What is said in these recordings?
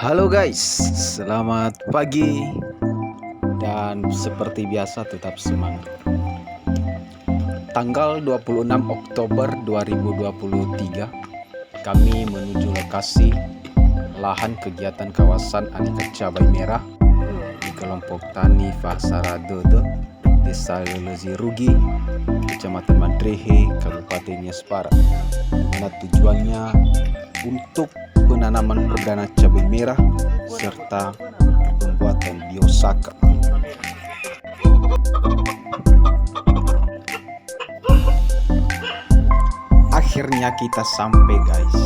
Halo guys, selamat pagi dan seperti biasa tetap semangat. Tanggal 26 Oktober 2023 kami menuju lokasi lahan kegiatan kawasan Aneka Cabai Merah di kelompok tani Fasara Dodo, Desa Lelezi Rugi, Kecamatan Madrehe, Kabupaten Nias Barat. Mana tujuannya untuk penanaman perdana cabai merah serta pembuatan biosaka. Akhirnya kita sampai guys.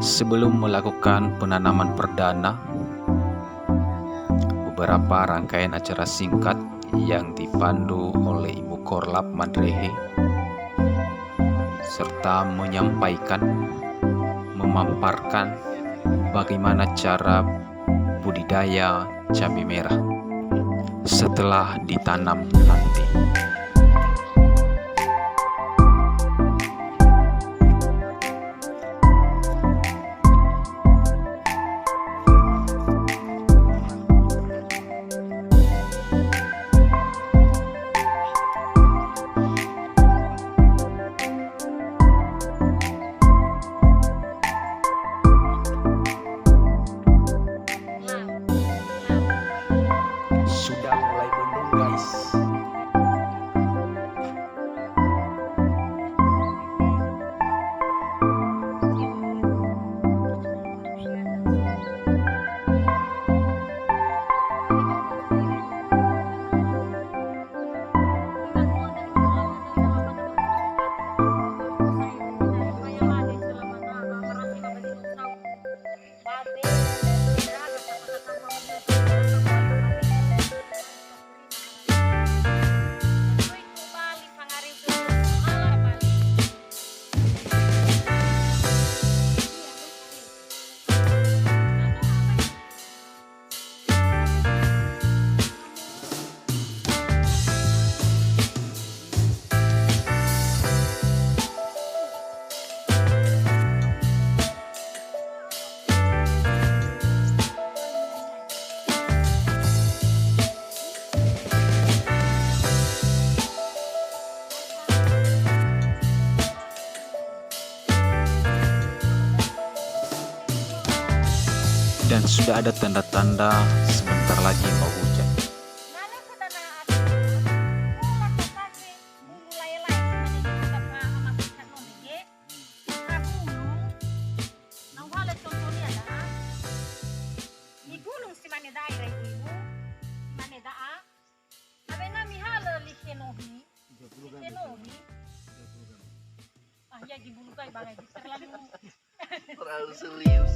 Sebelum melakukan penanaman perdana, beberapa rangkaian acara singkat yang dipandu oleh Ibu Korlap Madrehe serta menyampaikan, memaparkan bagaimana cara budidaya cabai merah setelah ditanam nanti. Sudah mulai mendung guys. Dan sudah ada tanda-tanda sebentar lagi mau hujan. Terlalu serius.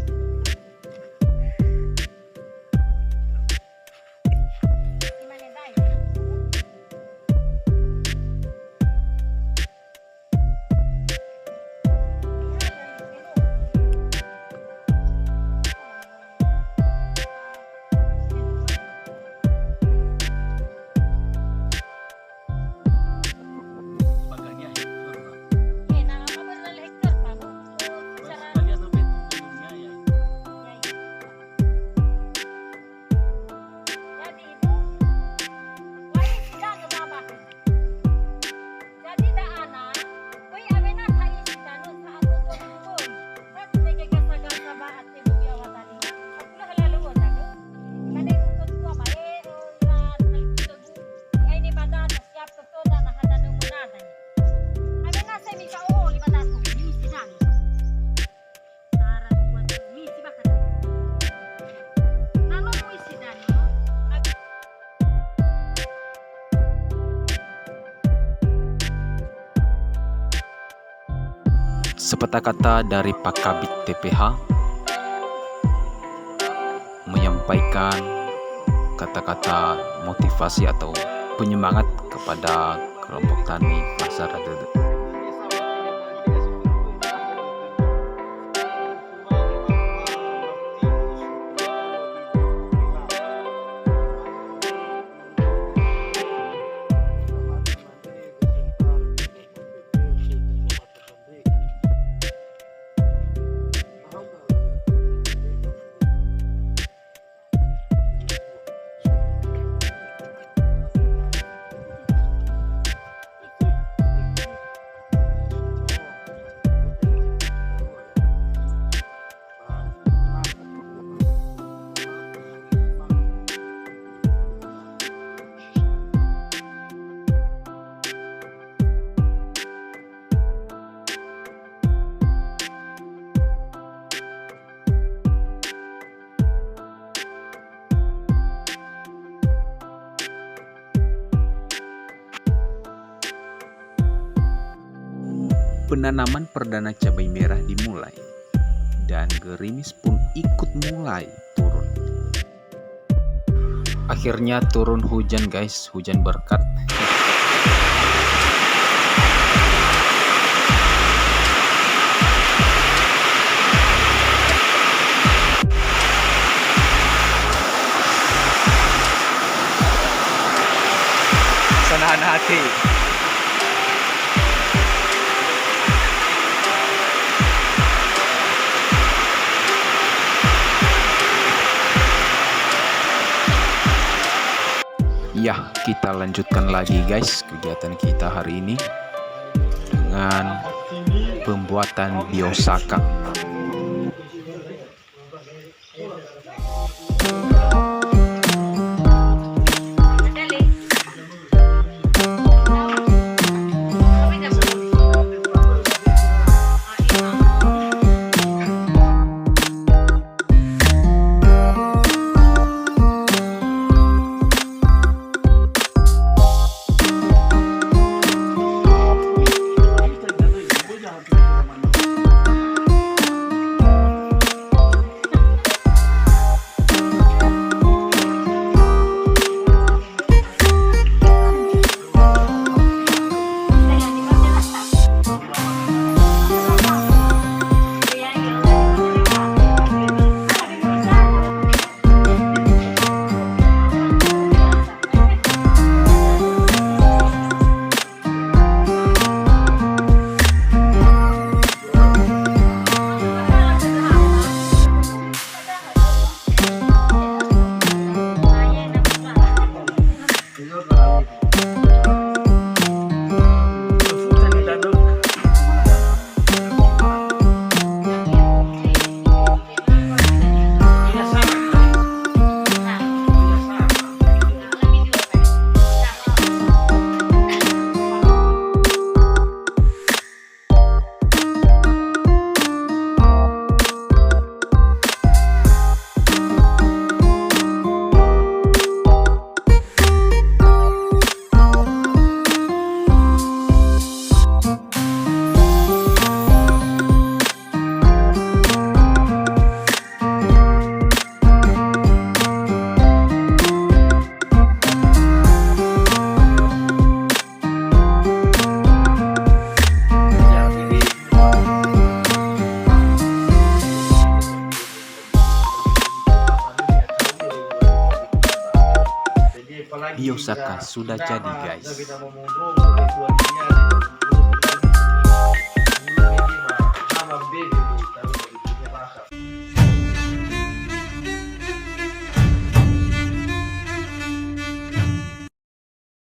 Sepatah kata dari Pak Kabid TPH menyampaikan kata-kata motivasi atau penyemangat kepada kelompok tani pasar Dede. Penanaman perdana cabai merah dimulai dan gerimis pun ikut mulai turun. Akhirnya turun hujan guys, hujan berkat. Senahan hati. Ya, kita lanjutkan lagi guys kegiatan kita hari ini dengan pembuatan biosaka. Biosaka sudah jadi guys.